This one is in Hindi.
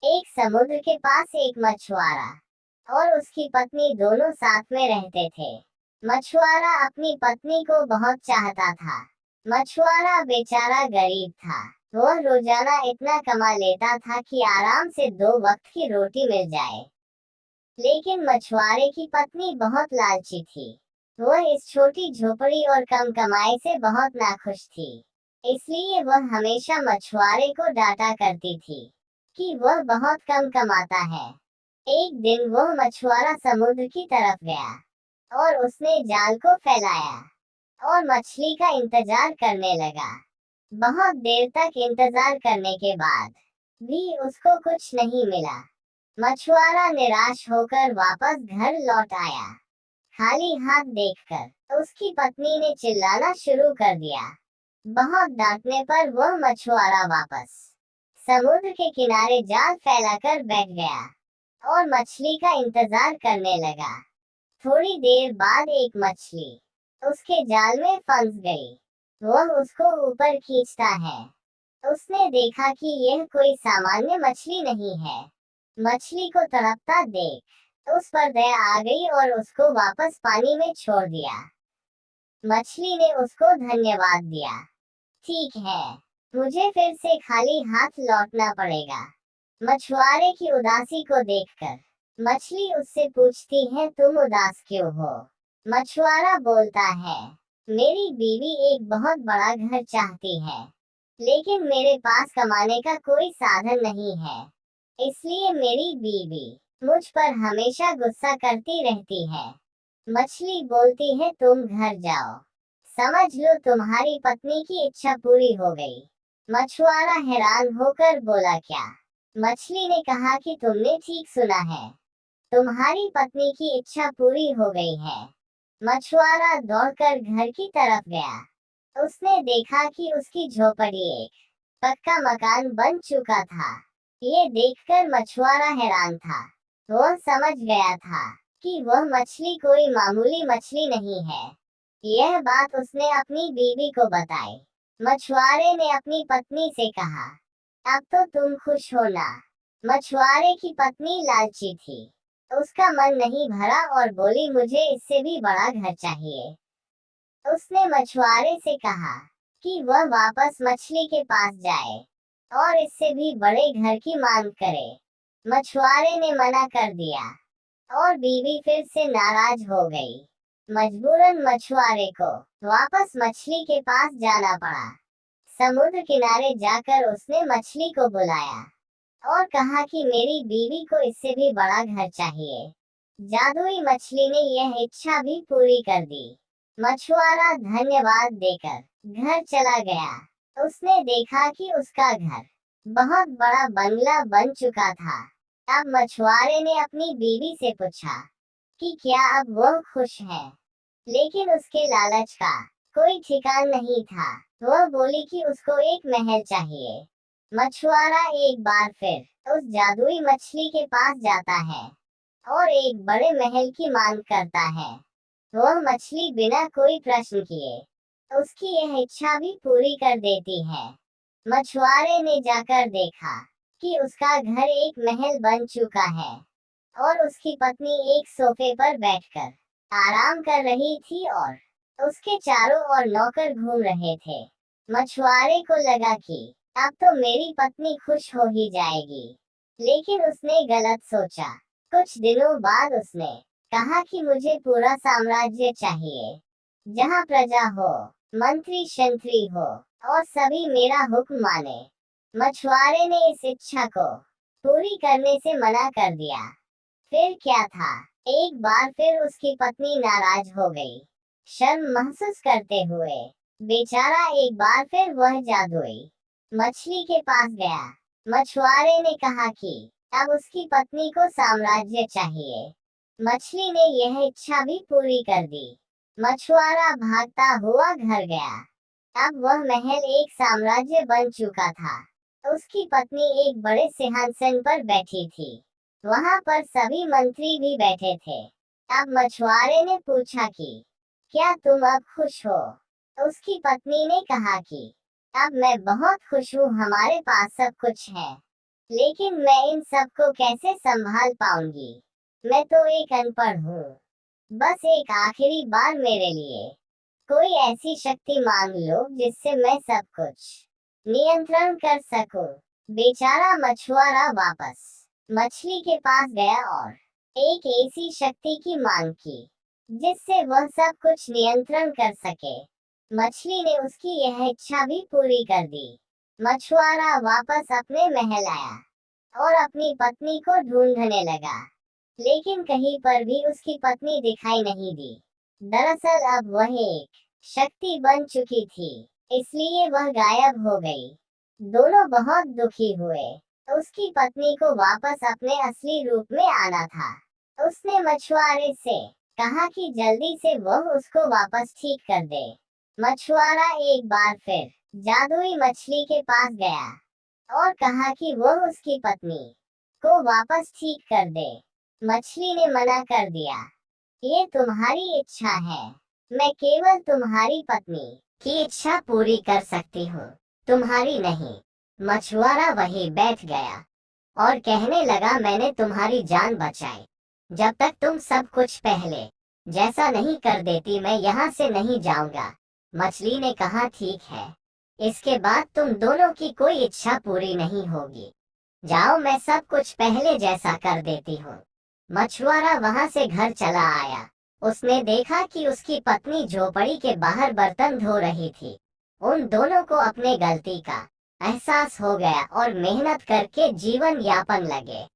एक समुद्र के पास एक मछुआरा और उसकी पत्नी दोनों साथ में रहते थे। मछुआरा अपनी पत्नी को बहुत चाहता था। मछुआरा बेचारा गरीब था। वह रोजाना इतना कमा लेता था कि आराम से 2 वक्त की रोटी मिल जाए। लेकिन मछुआरे की पत्नी बहुत लालची थी। वह इस छोटी झोपड़ी और कम कमाई से बहुत नाखुश थी। इसलिए वह हमेशा मछुआरे को डांटा करती थी कि वह बहुत कम कमाता है। एक दिन वह मछुआरा समुद्र की तरफ गया और उसने जाल को फैलाया और मछली का इंतजार करने लगा। बहुत देर तक इंतजार करने के बाद भी उसको कुछ नहीं मिला। मछुआरा निराश होकर वापस घर लौट आया। खाली हाथ देखकर उसकी पत्नी ने चिल्लाना शुरू कर दिया। बहुत डांटने पर वह मछुआरा वापस समुद्र के किनारे जाल फैलाकर बैठ गया और मछली का इंतजार करने लगा। थोड़ी देर बाद एक मछली उसके जाल में फंस गई। वह उसको ऊपर खींचता है। उसने देखा कि यह कोई सामान्य मछली नहीं है। मछली को तड़पता देख उस पर दया आ गई और उसको वापस पानी में छोड़ दिया। मछली ने उसको धन्यवाद दिया। ठीक है, मुझे फिर से खाली हाथ लौटना पड़ेगा। मछुआरे की उदासी को देखकर मछली उससे पूछती है, तुम उदास क्यों हो? मछुआरा बोलता है, मेरी बीवी एक बहुत बड़ा घर चाहती है, लेकिन मेरे पास कमाने का कोई साधन नहीं है। इसलिए मेरी बीवी मुझ पर हमेशा गुस्सा करती रहती है। मछली बोलती है, तुम घर जाओ, समझ लो तुम्हारी पत्नी की इच्छा पूरी हो गई। मछुआरा हैरान होकर बोला, क्या? मछली ने कहा कि तुमने ठीक सुना है, तुम्हारी पत्नी की इच्छा पूरी हो गई है। मछुआरा दौड़कर घर की तरफ गया। उसने देखा कि उसकी झोपड़ी एक पक्का मकान बन चुका था। ये देखकर मछुआरा हैरान था। वह समझ गया था कि वह मछली कोई मामूली मछली नहीं है। यह बात उसने अपनी बीवी को बताई। मछुआरे ने अपनी पत्नी से कहा, अब तो तुम खुश हो ना? मछुआरे की पत्नी लालची थी। उसका मन नहीं भरा और बोली, मुझे इससे भी बड़ा घर चाहिए। उसने मछुआरे से कहा कि वह वापस मछली के पास जाए और इससे भी बड़े घर की मांग करे। मछुआरे ने मना कर दिया और बीवी फिर से नाराज हो गई। मजबूरन मछुआरे को वापस मछली के पास जाना पड़ा। समुद्र किनारे जाकर उसने मछली को बुलाया और कहा कि मेरी बीवी को इससे भी बड़ा घर चाहिए। जादुई मछली ने यह इच्छा भी पूरी कर दी। मछुआरा धन्यवाद देकर घर चला गया। उसने देखा कि उसका घर बहुत बड़ा बंगला बन चुका था। अब मछुआरे ने अपनी बीवी से पूछा कि क्या अब वह खुश है, लेकिन उसके लालच का कोई ठिकान नहीं था। वह बोली कि उसको एक महल चाहिए। मछुआरा एक बार फिर उस जादुई मछली के पास जाता है और एक बड़े महल की मांग करता है। वह मछली बिना कोई प्रश्न किए उसकी यह इच्छा भी पूरी कर देती है। मछुआरे ने जाकर देखा कि उसका घर एक महल बन चुका है और उसकी पत्नी एक सोफे पर बैठकर आराम कर रही थी और उसके चारों ओर नौकर घूम रहे थे। मछुआरे को लगा कि अब तो मेरी पत्नी खुश हो ही जाएगी, लेकिन उसने गलत सोचा। कुछ दिनों बाद उसने कहा कि मुझे पूरा साम्राज्य चाहिए, जहाँ प्रजा हो, मंत्री शंत्री हो और सभी मेरा हुक्म माने। मछुआरे ने इस इच्छा को पूरी करने से मना कर दिया। फिर क्या था, एक बार फिर उसकी पत्नी नाराज हो गई। शर्म महसूस करते हुए बेचारा एक बार फिर वह जादुई मछली के पास गया। मछुआरे ने कहा कि अब उसकी पत्नी को साम्राज्य चाहिए। मछली ने यह इच्छा भी पूरी कर दी। मछुआरा भागता हुआ घर गया। अब वह महल एक साम्राज्य बन चुका था। उसकी पत्नी एक बड़े सिंहासन पर बैठी थी। वहां पर सभी मंत्री भी बैठे थे। अब मछुआरे ने पूछा कि क्या तुम अब खुश हो? उसकी पत्नी ने कहा कि अब मैं बहुत खुश हूँ, हमारे पास सब कुछ है, लेकिन मैं इन सबको कैसे संभाल पाऊंगी? मैं तो एक अनपढ़ हूँ। बस एक आखिरी बार मेरे लिए कोई ऐसी शक्ति मांग लो जिससे मैं सब कुछ नियंत्रण कर सकूं। बेचारा मछुआरा वापस मछली के पास गया और एक ऐसी शक्ति की मांग की जिससे वह सब कुछ नियंत्रण कर सके। मछली ने उसकी यह इच्छा भी पूरी कर दी। मछुआरा वापस अपने महल आया और अपनी पत्नी को ढूंढने लगा, लेकिन कहीं पर भी उसकी पत्नी दिखाई नहीं दी। दरअसल अब वह एक शक्ति बन चुकी थी, इसलिए वह गायब हो गई। दोनों बहुत दुखी हुए। उसकी पत्नी को वापस अपने असली रूप में आना था। उसने मछुआरे से कहा कि जल्दी से वह उसको वापस ठीक कर दे। मछुआरा एक बार फिर जादुई मछली के पास गया और कहा कि वह उसकी पत्नी को वापस ठीक कर दे। मछली ने मना कर दिया, ये तुम्हारी इच्छा है, मैं केवल तुम्हारी पत्नी की इच्छा पूरी कर सकती हूँ, तुम्हारी नहीं। मछुआरा वहीं बैठ गया और कहने लगा, मैंने तुम्हारी जान बचाई। जब तक तुम सब कुछ पहले जैसा नहीं कर देती मैं यहाँ से नहीं जाऊंगा। मछली ने कहा, ठीक है, इसके बाद तुम दोनों की कोई इच्छा पूरी नहीं होगी। जाओ, मैं सब कुछ पहले जैसा कर देती हूँ। मछुआरा वहां से घर चला आया। उसने देखा कि उसकी पत्नी झोपड़ी के बाहर बर्तन धो रही थी। उन दोनों को अपने गलती का एहसास हो गया और मेहनत करके जीवन यापन लगे।